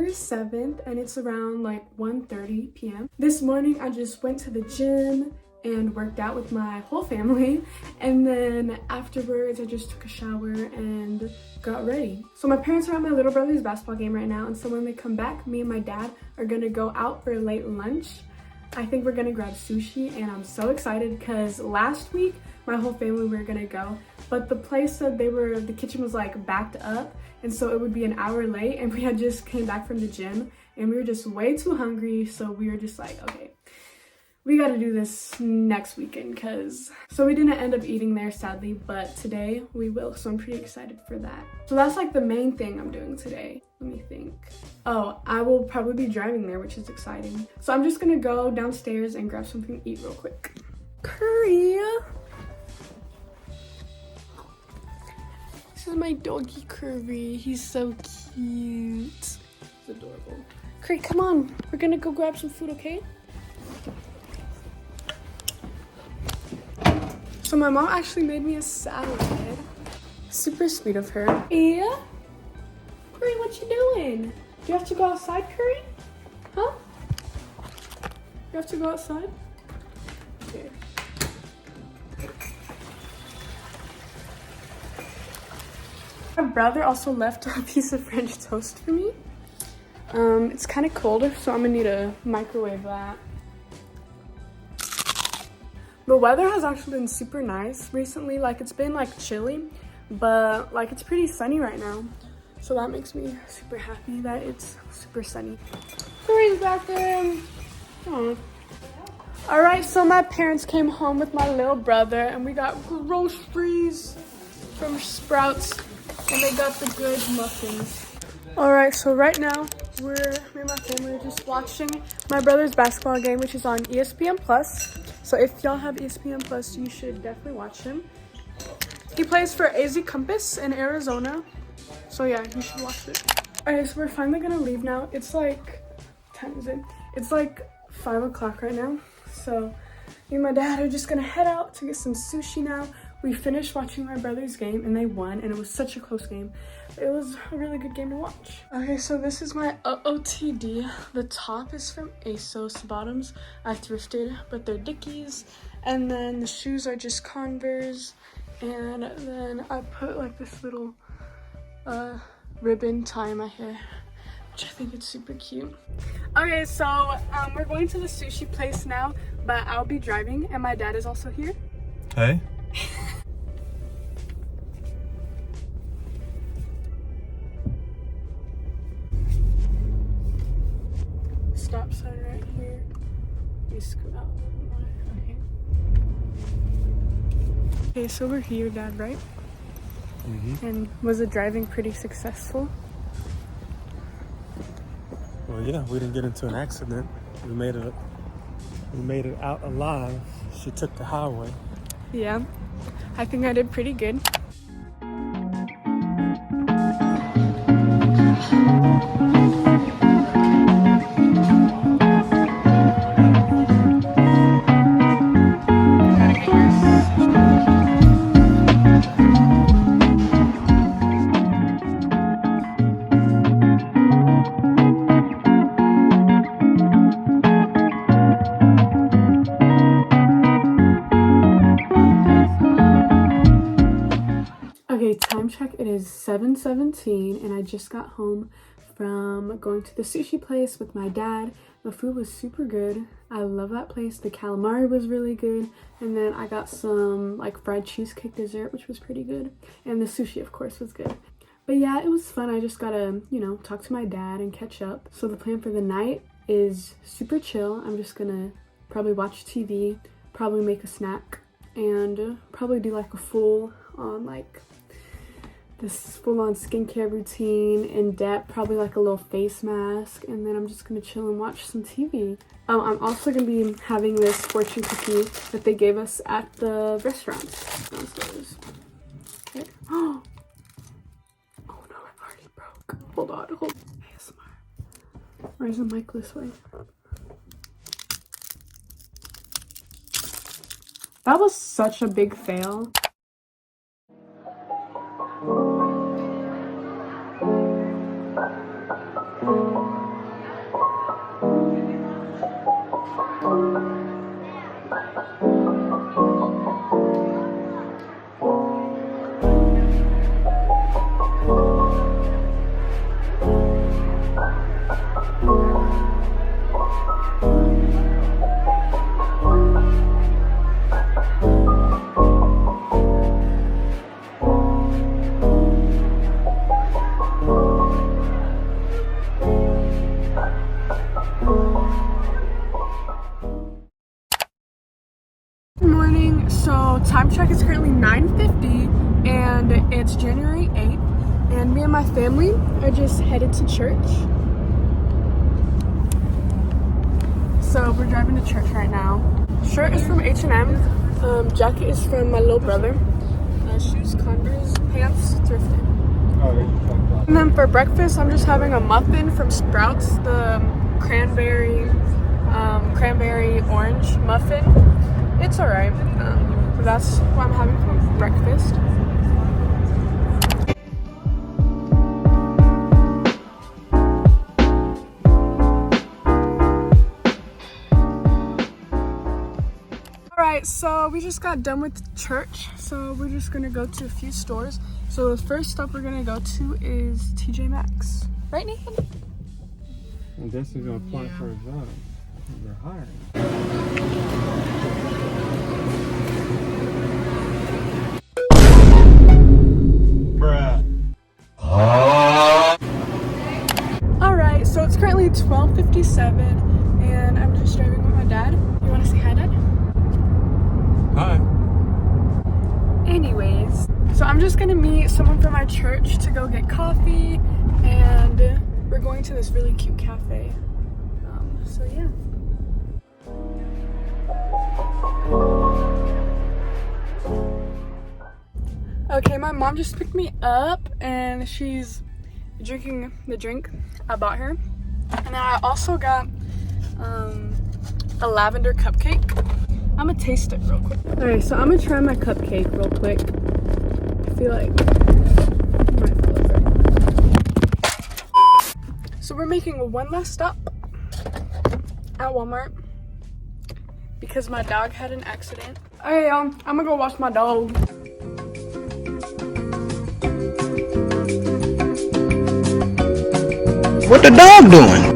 October 7th, and it's around like 1:30 p.m. This morning I just went to the gym and worked out with my whole family, and then afterwards I just took a shower and got ready. So my parents are at my little brother's basketball game right now, and so when they come back, me and my dad are gonna go out for a late lunch. I think we're gonna grab sushi, and I'm so excited because last week my whole family were gonna go, but the place said the kitchen was like backed up, and so it would be an hour late, and we had just came back from the gym and we were just way too hungry, so we were just like, okay, we got to do this next weekend. So we didn't end up eating there, sadly, but today we will, so I'm pretty excited for that. So that's like the main thing I'm doing today. Let me think. Oh, I will probably be driving there, which is exciting. So I'm just gonna go downstairs and grab something to eat real quick. Curry! This is my doggy Curry. He's so cute. He's adorable. Curry, come on. We're gonna go grab some food, okay? So my mom actually made me a salad. Super sweet of her. Yeah? Curry, what you doing? Do you have to go outside, Curry? Huh? You have to go outside? Okay. My brother also left a piece of French toast for me. It's kind of cold, so I'm gonna need to microwave that. The weather has actually been super nice recently. Like, it's been like chilly, but like it's pretty sunny right now. So that makes me super happy that it's super sunny. Curry's back there. Aww. All right, so my parents came home with my little brother and we got groceries from Sprouts and they got the good muffins. All right, so right now me and my family are just watching my brother's basketball game, which is on ESPN Plus. So if y'all have ESPN Plus, you should definitely watch him. He plays for AZ Compass in Arizona. So yeah, you should watch it. Alright, so we're finally gonna leave now. It's like, what time is it? It's like 5 o'clock right now. So me and my dad are just gonna head out to get some sushi now. We finished watching my brother's game and they won, and it was such a close game. It was a really good game to watch. Okay, so this is my OOTD. The top is from ASOS, bottoms I thrifted, but they're Dickies. And then the shoes are just Converse. And then I put like this little ribbon tie in my hair, which I think is super cute. Okay, so we're going to the sushi place now, but I'll be driving and my dad is also here. Hey. Stop sign right here. Let me scoot out a little more. Okay, so we're here, Dad, right? Mm-hmm. And was the driving pretty successful? Well, yeah, we didn't get into an accident. We made it out alive. She took the highway. Yeah, I think I did pretty good. Okay, time check, it is 7:17 and I just got home from going to the sushi place with my dad. The food was super good. I love that place. The calamari was really good. And then I got some like fried cheesecake dessert, which was pretty good. And the sushi, of course, was good. But yeah, it was fun. I just gotta, talk to my dad and catch up. So the plan for the night is super chill. I'm just gonna probably watch TV, probably make a snack, and probably do like a this full-on skincare routine in depth, probably like a little face mask, and then I'm just gonna chill and watch some TV. I'm also gonna be having this fortune cookie that they gave us at the restaurant downstairs. Okay. Oh no, it already broke. Hold on, ASMR. Where's the mic this way? That was such a big fail. it's January 8th, and me and my family are just headed to church. So we're driving to church right now. Shirt is from H&M. Jacket is from my little brother. Shoes, Converse, pants, thrifted. And then for breakfast, I'm just having a muffin from Sprouts, the cranberry orange muffin. It's alright. But that's what I'm having for breakfast. Alright, so we just got done with church, so we're just gonna go to a few stores. So the first stop we're gonna go to is TJ Maxx. Right, Nathan? And Destiny's gonna apply for a job. They're hiring. Alright, so it's currently 12:57 and I'm just driving with my dad. You wanna say hi, Dad? Hi. Anyways, so I'm just gonna meet someone from my church to go get coffee, and we're going to this really cute cafe. So yeah. Okay, my mom just picked me up and she's drinking the drink I bought her. And then I also got a lavender cupcake. I'm gonna taste it real quick. Alright, so I'm gonna try my cupcake real quick. I feel like it might fall over. So we're making one last stop at Walmart because my dog had an accident. Alright, y'all, I'm gonna go wash my dog. What the dog doing?